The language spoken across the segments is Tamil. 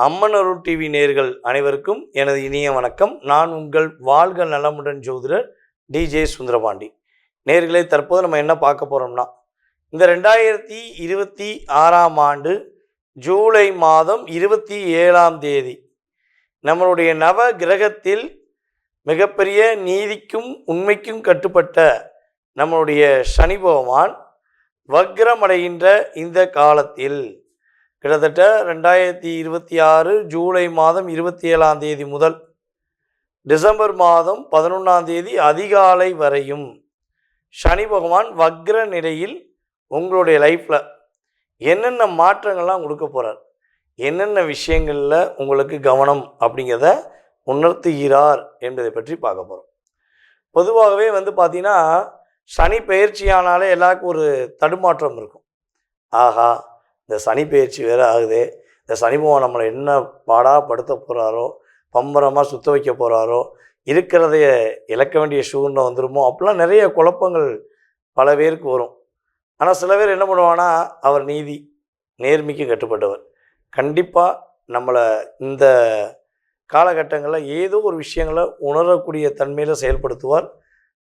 அம்மன் அருள் டிவி நேயர்கள் அனைவருக்கும் எனது இனிய வணக்கம். நான் உங்கள் வாழ்க நலமுடன் ஜோதிடர் டிஜே சுந்தரபாண்டி. நேயர்களே, தற்போது நம்ம என்ன பார்க்க போகிறோம்னா, இந்த 2026ஆம் ஆண்டு ஜூலை மாதம் 27ஆம் தேதி நம்மளுடைய நவ கிரகத்தில் மிகப்பெரிய நீதிக்கும் உண்மைக்கும் கட்டுப்பட்ட நம்மளுடைய சனி பகவான் வக்ரமடைகின்ற இந்த காலத்தில் கிட்டத்தட்ட 2026 ஜூலை மாதம் 27ஆம் தேதி முதல் டிசம்பர் மாதம் 11ஆம் தேதி அதிகாலை வரையும் சனி பகவான் வக்ர நிலையில் உங்களுடைய லைஃப்பில் என்னென்ன மாற்றங்கள்லாம் கொடுக்க போகிறார், என்னென்ன விஷயங்களில் உங்களுக்கு கவனம் அப்படிங்கிறத உணர்த்துகிறார் என்பதை பற்றி பார்க்க போகிறோம். பொதுவாகவே பார்த்தீங்கன்னா, சனி பயிற்சியானாலே எல்லாருக்கும் ஒரு தடுமாற்றம் இருக்கும். ஆஹா, இந்த சனி பயிற்சி வேறு ஆகுது, இந்த சனி பகவான் நம்மளை என்ன பாடாப்படுத்த போகிறாரோ, பம்பரமாக சுத்த வைக்க போகிறாரோ, இருக்கிறதைய இழக்க வேண்டிய சூழ்நிலை வந்துடுமோ, அப்படிலாம் நிறைய குழப்பங்கள் பல பேருக்கு வரும். ஆனால் சில பேர் என்ன பண்ணுவாங்கன்னா, அவர் நீதி நேர்மைக்கு கட்டுப்பட்டவர், கண்டிப்பாக நம்மளை இந்த காலகட்டங்களில் ஏதோ ஒரு விஷயங்களை உணரக்கூடிய தன்மையில் செயல்படுத்துவார்.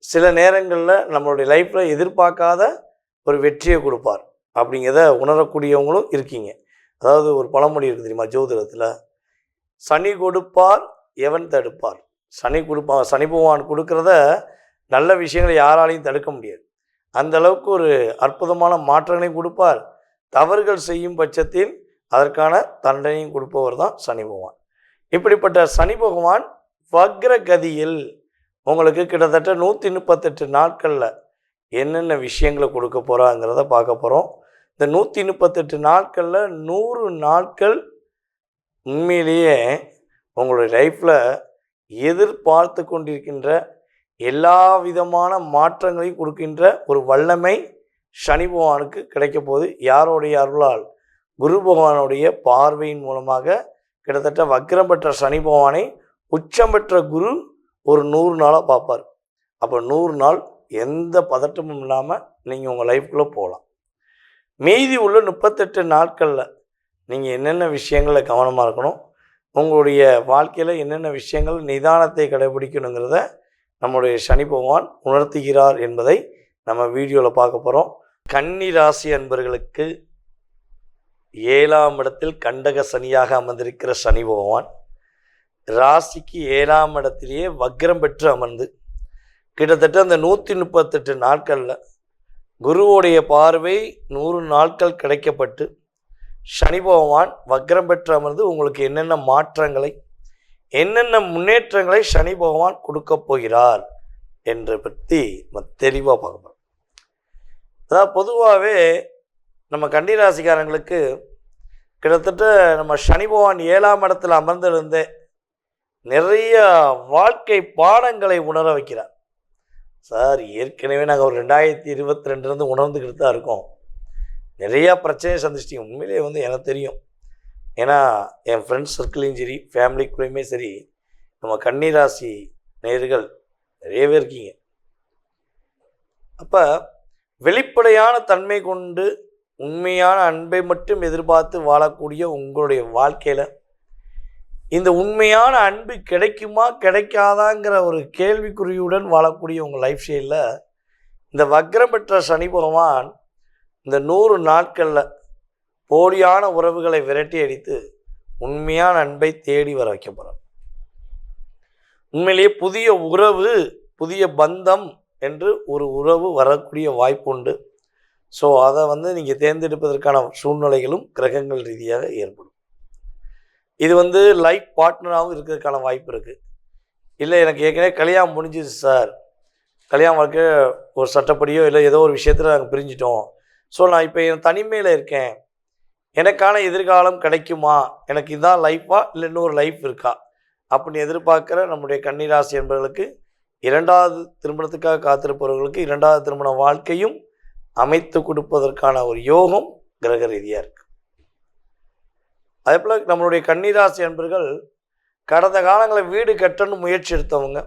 சில நேரங்களில் நம்மளுடைய லைஃப்பில் எதிர்பார்க்காத ஒரு வெற்றியை கொடுப்பார் அப்படிங்கிறத உணரக்கூடியவங்களும் இருக்கீங்க. அதாவது ஒரு பழமொழி இருக்குது தெரியுமா, ஜோதிடத்தில், சனி கொடுப்பார் எவன் தடுப்பார். சனி பகவான் கொடுக்குறத நல்ல விஷயங்களை யாராலையும் தடுக்க முடியாது. அந்த அளவுக்கு ஒரு அற்புதமான மாற்றங்களையும் கொடுப்பார். தவறுகள் செய்யும் பட்சத்தில் அதற்கான தண்டனையும் கொடுப்பவர் தான் சனி பகவான். இப்படிப்பட்ட சனி பகவான் வக்ர கதியில் உங்களுக்கு கிட்டத்தட்ட 138 நாட்களில் என்னென்ன விஷயங்களை கொடுக்க போகிறாங்கிறத பார்க்க போகிறோம். இந்த 138 நாட்களில் 100 நாட்கள் உண்மையிலேயே உங்களுடைய லைஃப்பில் எதிர்பார்த்து கொண்டிருக்கின்ற எல்லா விதமான மாற்றங்களையும் கொடுக்கின்ற ஒரு வல்லமை சனி பகவானுக்கு கிடைக்க போது. யாருடைய அருளால்? குரு பகவானுடைய பார்வையின் மூலமாக. கிட்டத்தட்ட வக்ரம் பெற்ற சனி பகவானை உச்சம் பெற்ற குரு ஒரு 100 நாளாக பார்ப்பார். அப்போ 100 நாள் எந்த பதட்டமும் இல்லாமல் நீங்கள் உங்கள் லைஃப்குள்ளே போகலாம். மீதி உள்ள 38 நாட்களில் நீங்கள் என்னென்ன விஷயங்களில் கவனமாக இருக்கணும், உங்களுடைய வாழ்க்கையில் என்னென்ன விஷயங்கள் நிதானத்தை கடைபிடிக்கணுங்கிறத நம்முடைய சனி பகவான் உணர்த்துகிறார் என்பதை நம்ம வீடியோவில் பார்க்க போகிறோம். கன்னி ராசி அன்பர்களுக்கு 7ஆம் இடத்தில் கண்டக சனியாக அமர்ந்திருக்கிற சனி பகவான் ராசிக்கு 7ஆம் இடத்திலேயே வக்ரம் பெற்று அமர்ந்து கிட்டத்தட்ட அந்த 138 நாட்களில் குருவுடைய பார்வை 100 நாட்கள் கிடைக்கப்பட்டு சனி பகவான் வக்ரம் பெற்று அமர்ந்து உங்களுக்கு என்னென்ன மாற்றங்களை, என்னென்ன முன்னேற்றங்களை சனி பகவான் கொடுக்க போகிறார் என்று பற்றி நம்ம தெளிவாக பார்க்க போகிறோம். அதாவது பொதுவாகவே நம்ம கன்னிராசிக்காரங்களுக்கு கிட்டத்தட்ட நம்ம சனி பகவான் 7ஆம் இடத்துல அமர்ந்திருந்தே நிறைய வாழ்க்கை பாடங்களை உணர வைக்கிறார். சார், ஏற்கனவே நாங்கள் ஒரு 2022 உணர்ந்துக்கிட்டு தான் இருக்கோம். நிறையா பிரச்சனையை சந்திச்சிட்டிங்க. உண்மையிலே எனக்கு தெரியும். ஏன்னா என் ஃப்ரெண்ட்ஸ் சர்க்கிளையும் சரி, ஃபேமிலிக்குள்ளேயுமே சரி, நம்ம கன்னிராசி நேயர்கள் நிறைய பேர் இருக்கீங்க. அப்போ வெளிப்படையான தன்மை கொண்டு உண்மையான அன்பை மட்டும் எதிர்பார்த்து வாழக்கூடிய உங்களுடைய வாழ்க்கையில் இந்த உண்மையான அன்பு கிடைக்குமா கிடைக்காதாங்கிற ஒரு கேள்விக்குறியுடன் வாழக்கூடிய உங்கள் லைஃப் ஸ்டைலில் இந்த வக்ரம் பெற்ற சனி பகவான் இந்த 100 நாட்களில் போலியான உறவுகளை விரட்டி அடித்து உண்மையான அன்பை தேடி வர வைக்க போகிறார். உண்மையிலேயே புதிய உறவு, புதிய பந்தம் என்று ஒரு உறவு வரக்கூடிய வாய்ப்பு உண்டு. ஸோ அதை நீங்கள் தேர்ந்தெடுப்பதற்கான சூழ்நிலைகளும் கிரகங்கள் ரீதியாக ஏற்படும். இது லைஃப் பார்ட்னராகவும் இருக்கிறதுக்கான வாய்ப்பு இருக்குது. இல்லை, எனக்கு ஏற்கனவே கல்யாணம் முடிஞ்சிச்சு சார், கல்யாணம் வாழ்க்கை ஒரு சட்டப்படியோ இல்லை ஏதோ ஒரு விஷயத்தில் நாங்கள் பிரிஞ்சிட்டோம், ஸோ நான் இப்போ என் தனிமையில் இருக்கேன், எனக்கான எதிர்காலம் கிடைக்குமா, எனக்கு இதுதான் லைஃபா இல்லை இன்னொரு லைஃப் இருக்கா அப்படின்னு எதிர்பார்க்குற நம்முடைய கன்னிராசி என்பவர்களுக்கு 2வது திருமணத்துக்காக காத்திருப்பவர்களுக்கு 2வது திருமண வாழ்க்கையும் அமைத்து கொடுப்பதற்கான ஒரு யோகம் கிரக ரீதியாக இருக்குது. அதே போல் நம்மளுடைய கன்னிராசி என்பர்கள் கடந்த காலங்களில் வீடு கட்டணும் முயற்சி எடுத்தவங்க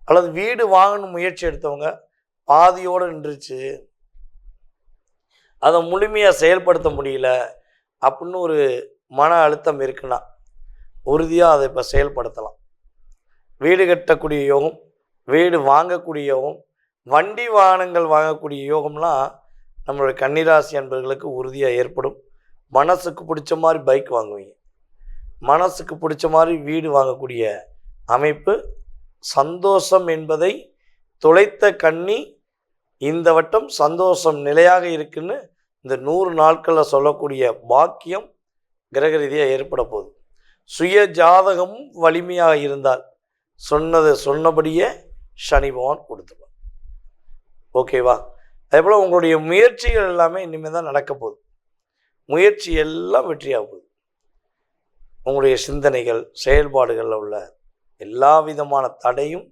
அல்லது வீடு வாங்கணும் முயற்சி எடுத்தவங்க பாதியோடு நின்றுச்சு, அதை முழுமையாக செயல்படுத்த முடியல அப்படின்னு ஒரு மன அழுத்தம் இருக்குன்னா உறுதியாக அதை இப்போ செயல்படுத்தலாம். வீடு கட்டக்கூடிய யோகம், வீடு வாங்கக்கூடிய யோகம், வண்டி வாகனங்கள் வாங்கக்கூடிய யோகம்லாம் நம்மளுடைய கன்னிராசி அன்பர்களுக்கு உறுதியாக ஏற்படும். மனசுக்கு பிடிச்ச மாதிரி பைக் வாங்குவீங்க, மனசுக்கு பிடிச்ச மாதிரி வீடு வாங்கக்கூடிய அமைப்பு. சந்தோஷம் என்பதை தொலைத்த கன்னி இந்த வட்டம் சந்தோஷம் நிலையாக இருக்குன்னு இந்த 100 நாட்களில் சொல்லக்கூடிய பாக்கியம் கிரக ரீதியாக ஏற்பட போகுது. சுய ஜாதகமும் வலிமையாக இருந்தால் சொன்னபடியே சனி பகவான் கொடுத்துருவார். ஓகேவா? அதேபோல் உங்களுடைய முயற்சிகள் எல்லாமே இனிமேல் தான் நடக்க போகுது. முயற்சி எல்லாம் வெற்றியாக போகுது. உங்களுடைய சிந்தனைகள் செயல்பாடுகளில் உள்ள எல்லா விதமான தடையும்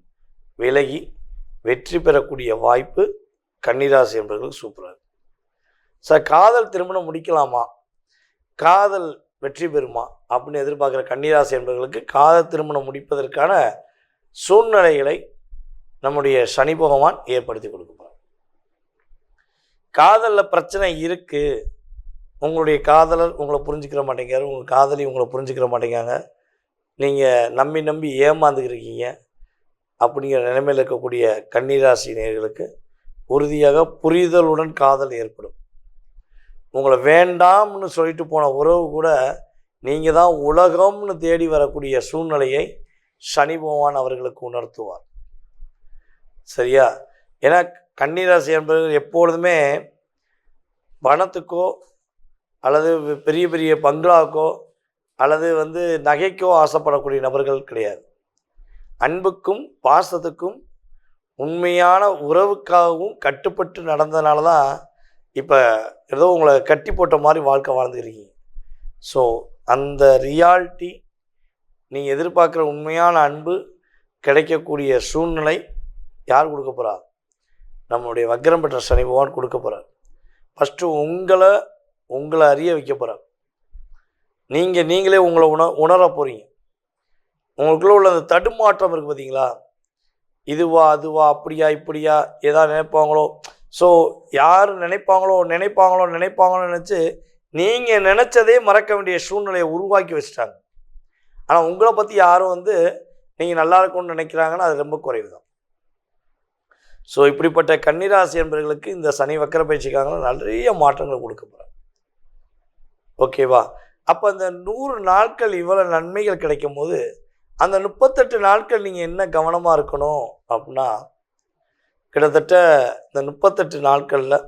விலகி வெற்றி பெறக்கூடிய வாய்ப்பு கன்னிராசி என்பவர்களுக்கு சூப்பராக இருக்குது. சார், காதல் திருமணம் முடிக்கலாமா, காதல் வெற்றி பெறுமா அப்படின்னு எதிர்பார்க்குற கன்னிராசி என்பவர்களுக்கு காதல் திருமணம் முடிப்பதற்கான சூழ்நிலைகளை நம்முடைய சனி பகவான் ஏற்படுத்தி கொடுப்பார். காதலில் பிரச்சனை இருக்குது, உங்களுடைய காதலர் உங்களை புரிஞ்சுக்கிற மாட்டேங்கிறார், உங்கள் காதலி உங்களை புரிஞ்சுக்கிற மாட்டேங்காங்க, நீங்கள் நம்பி ஏமாந்துக்கிறீங்க அப்படிங்கிற நிலைமையில் இருக்கக்கூடிய கன்னிராசி நேயர்களுக்கு உறுதியாக புரிதலுடன் காதல் ஏற்படும். உங்களை வேண்டாம்னு சொல்லிட்டு போன உறவு கூட நீங்கள் தான் உலகம்னு தேடி வரக்கூடிய சூழ்நிலையை சனி பகவான் அவர்களுக்கு உணர்த்துவார். சரியா? ஏன்னா கன்னிராசி என்பது எப்பொழுதுமே பணத்துக்கோ அல்லது பெரிய பெரிய பங்களாவுக்கோ அல்லது நகைக்கோ ஆசைப்படக்கூடிய நபர்கள் கிடையாது. அன்புக்கும் பாசத்துக்கும் உண்மையான உறவுக்காகவும் கட்டுப்பட்டு நடந்ததுனால தான் இப்போ ஏதோ உங்களை கட்டி போட்ட மாதிரி வாழ்க்கை வாழ்ந்துக்கிறீங்க. ஸோ அந்த ரியாலிட்டி, நீங்கள் எதிர்பார்க்குற உண்மையான அன்பு கிடைக்கக்கூடிய சூழ்நிலை யார் கொடுக்க போகிறா? நம்மளுடைய வக்ரம் பெற்ற சனி பகவான் கொடுக்க போகிறார். ஃபஸ்ட்டு உங்களை அறிய வைக்க போகிறார். நீங்களே உங்களை உணர போகிறீங்க. உங்களுக்குள்ளே உள்ள அந்த தடுமாற்றம் இருக்குது பார்த்தீங்களா, இதுவா அதுவா அப்படியா இப்படியா ஏதாவது நினைப்பாங்களோ, ஸோ யார் நினைப்பாங்களோ நினச்சி நீங்கள் நினச்சதே மறக்க வேண்டிய சூழ்நிலையை உருவாக்கி வச்சுட்டாங்க. ஆனால் உங்களை பற்றி யாரும் நீங்கள் நல்லா இருக்கும்னு நினைக்கிறாங்கன்னா அது ரொம்ப குறைவு தான். ஸோ இப்படிப்பட்ட கன்னிராசி என்பவர்களுக்கு இந்த சனி வக்கர பயிற்சிக்காக நிறைய மாற்றங்களை கொடுக்க போகிறாங்க. ஓகேவா? அப்போ அந்த 100 நாட்கள் இவ்வளோ நன்மைகள் கிடைக்கும் போது அந்த 38 நாட்கள் நீங்கள் என்ன கவனமாக இருக்கணும் அப்படின்னா, கிட்டத்தட்ட இந்த 38 நாட்களில்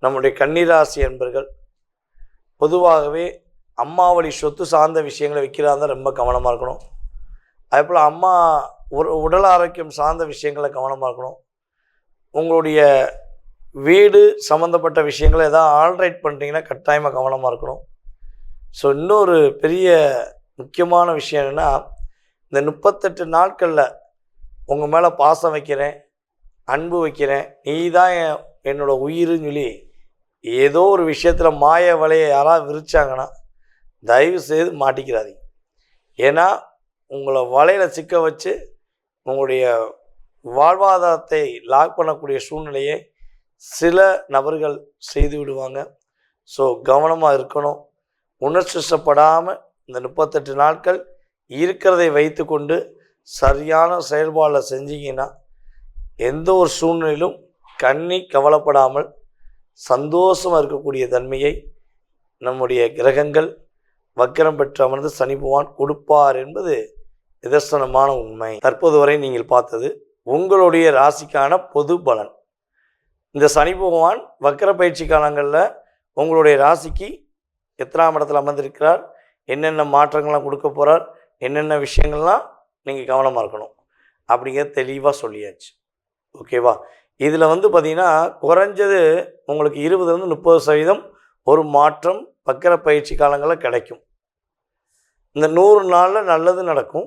நம்முடைய கன்னிராசி என்பர்கள் பொதுவாகவே அம்மாவளி சொத்து சார்ந்த விஷயங்களை விற்கிறாங்க ரொம்ப கவனமாக இருக்கணும். அதேபோல் அம்மா உடல் ஆரோக்கியம் சார்ந்த விஷயங்களை கவனமாக இருக்கணும். உங்களுடைய வீடு சம்மந்தப்பட்ட விஷயங்களை எதாவது ஆல்ரைட் பண்ணுறீங்கன்னா கட்டாயமாக கவனமாக இருக்கணும். ஸோ இன்னொரு பெரிய முக்கியமான விஷயம் என்னென்னா, இந்த 38 நாட்களில் உங்கள் மேலே பாசம் வைக்கிறேன், அன்பு வைக்கிறேன், நீ தான் என்னோடய உயிர்னு சொல்லி ஏதோ ஒரு விஷயத்தில் மாய வலையை யாராவது விரிச்சாங்கன்னா தயவு செய்து மாட்டிக்கிறாதீங்க. ஏன்னா உங்களை வலையில் சிக்க வச்சு உங்களுடைய வாழ்வாதாரத்தை லாக் பண்ணக்கூடிய சூழ்நிலையை சில நபர்கள் செய்து விடுவாங்க. ஸோ கவனமாக இருக்கணும். உணர்ச்சிப்படாமல் இந்த 38 நாட்கள் இருக்கிறதை வைத்து கொண்டு சரியான செயல்பாடில் செஞ்சீங்கன்னா எந்த ஒரு சூழ்நிலையிலும் கவலைப்படாமல் சந்தோஷமாக இருக்கக்கூடிய தன்மையை நம்முடைய கிரகங்கள் வக்கிரம் பெற்று அமர்ந்து சனி பகவான் கொடுப்பார் என்பது நிதர்சனமான உண்மை. தற்போது வரை நீங்கள் பார்த்தது உங்களுடைய ராசிக்கான பொது பலன். இந்த சனி பகவான் வக்கர பயிற்சி காலங்களில் உங்களுடைய ராசிக்கு எத்தனாம் இடத்துல அமர்ந்திருக்கிறார், என்னென்ன மாற்றங்கள்லாம் கொடுக்க போகிறார், என்னென்ன விஷயங்கள்லாம் நீங்கள் கவனமாக இருக்கணும் அப்படிங்கிறத தெளிவாக சொல்லியாச்சு. ஓகேவா? இதில் பார்த்திங்கன்னா குறைஞ்சது உங்களுக்கு 20-30% ஒரு மாற்றம் வக்கர பயிற்சி காலங்களில் கிடைக்கும். இந்த 100 நாளில் நல்லது நடக்கும்,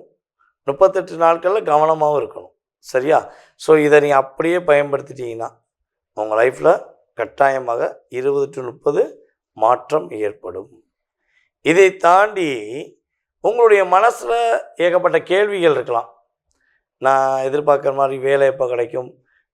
38 நாட்களில் கவனமாகவும் இருக்கணும். சரியா? ஸோ இதை நீங்கள் அப்படியே பயன்படுத்திட்டீங்கன்னா உங்கள் லைஃப்பில் கட்டாயமாக 20-30 மாற்றம் ஏற்படும். இதை தாண்டி உங்களுடைய மனசில் ஏகப்பட்ட கேள்விகள் இருக்கலாம். நான் எதிர்பார்க்குற மாதிரி வேலை எப்போ கிடைக்கும்,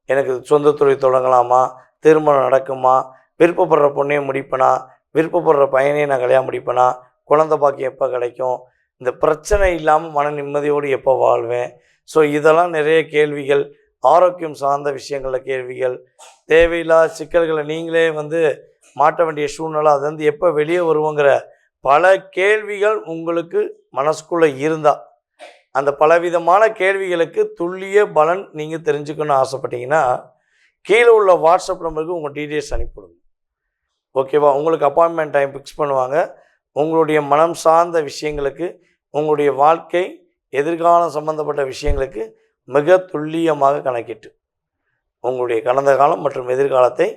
எனக்கு சொந்த தொழில் தொடங்கலாமா, திருமணம் நடக்குமா, விருப்பப்படுற பொண்ணையும் முடிப்பேனா, விருப்பப்படுற பையனையும் நான் கல்யாணம் முடிப்பேனா, குழந்தை பாக்கியம் எப்போ கிடைக்கும், இந்த பிரச்சனை இல்லாமல் மன நிம்மதியோடு எப்போ வாழ்வேன்? ஸோ இதெல்லாம் நிறைய கேள்விகள், ஆரோக்கியம் சார்ந்த விஷயங்களில் கேள்விகள், தேவையில்லாத சிக்கல்களை நீங்களே மாட்ட வேண்டிய சூழ்நிலை, அது எப்போ வெளியே வருவோங்கிற பல கேள்விகள் உங்களுக்கு மனசுக்குள்ளே இருந்தால், அந்த பலவிதமான கேள்விகளுக்கு துல்லிய பலன் நீங்கள் தெரிஞ்சுக்கணும்னு ஆசைப்பட்டீங்கன்னா கீழே உள்ள வாட்ஸ்அப் நம்பருக்கு உங்கள் டீட்டெயில்ஸ் அனுப்பிவிடுங்க. ஓகேவா? உங்களுக்கு அப்பாயின்மெண்ட் டைம் ஃபிக்ஸ் பண்ணுவாங்க. உங்களுடைய மனம் சார்ந்த விஷயங்களுக்கு, உங்களுடைய வாழ்க்கை எதிர்காலம் சம்பந்தப்பட்ட விஷயங்களுக்கு மிக துல்லியமாக கணக்கிட்டு உங்களுடைய கடந்த காலம் மற்றும் எதிர்காலத்தை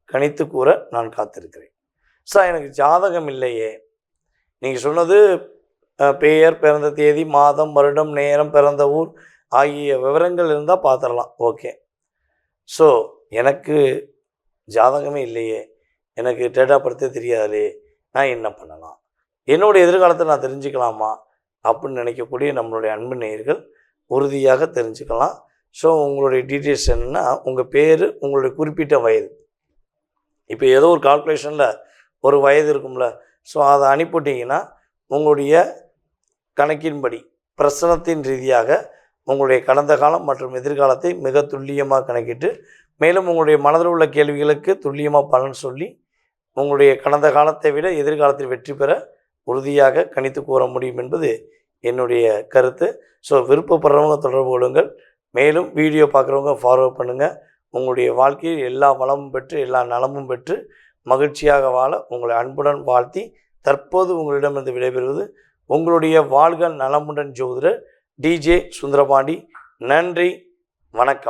கணித்து கூற நான் காத்திருக்கிறேன். சார், எனக்கு ஜாதகம் இல்லையே. நீங்கள் சொன்னது பெயர், பிறந்த தேதி, மாதம், வருடம், நேரம், பிறந்த ஊர் ஆகிய விவரங்கள் இருந்தால் பார்த்துடலாம். ஓகே. ஸோ எனக்கு ஜாதகமே இல்லையே, எனக்கு டேட் ஆஃப் பர்த்தே தெரியாதே, நான் என்ன பண்ணலாம்? என்னுடைய எதிர்காலத்தை நான் தெரிஞ்சுக்கலாமா அப்படின்னு நினைக்கக்கூடிய நம்மளுடைய அன்பு நேயர்கள் உறுதியாக தெரிஞ்சுக்கலாம். ஸோ உங்களுடைய டீட்டெயில்ஸ் என்னென்னா, உங்கள் பேர், உங்களுடைய குறிப்பிட்ட வயது. இப்போ ஏதோ ஒரு கால்குலேஷனில் ஒரு வயது இருக்கும்ல, ஸோ அதை அனுப்பிவிட்டிங்கன்னா உங்களுடைய கணக்கின்படி பிரசனத்தின் ரீதியாக உங்களுடைய கடந்த காலம் மற்றும் எதிர்காலத்தை மிக துல்லியமாக கணக்கிட்டு, மேலும் உங்களுடைய மனதில் உள்ள கேள்விகளுக்கு துல்லியமாக பலன் சொல்லி உங்களுடைய கடந்த காலத்தை விட எதிர்காலத்தில் வெற்றி பெற உறுதியாக கணித்து கூற முடியும் என்பது என்னுடைய கருத்து. ஸோ விருப்பப்படுறவங்க தொடர்பு கொள்ளுங்கள். மேலும் வீடியோ பார்க்குறவங்க ஃபார்வர்ட் பண்ணுங்கள். உங்களுடைய வாழ்க்கையில் எல்லா வளமும் பெற்று எல்லா நலமும் பெற்று மகிழ்ச்சியாக வாழ உங்களை அன்புடன் வாழ்த்தி தற்போது உங்களிடமிருந்து விடைபெறுவது உங்களுடைய வாழ்க நலமுடன் ஜோதிடர் DJ சுந்தரபாண்டி. நன்றி, வணக்கம்.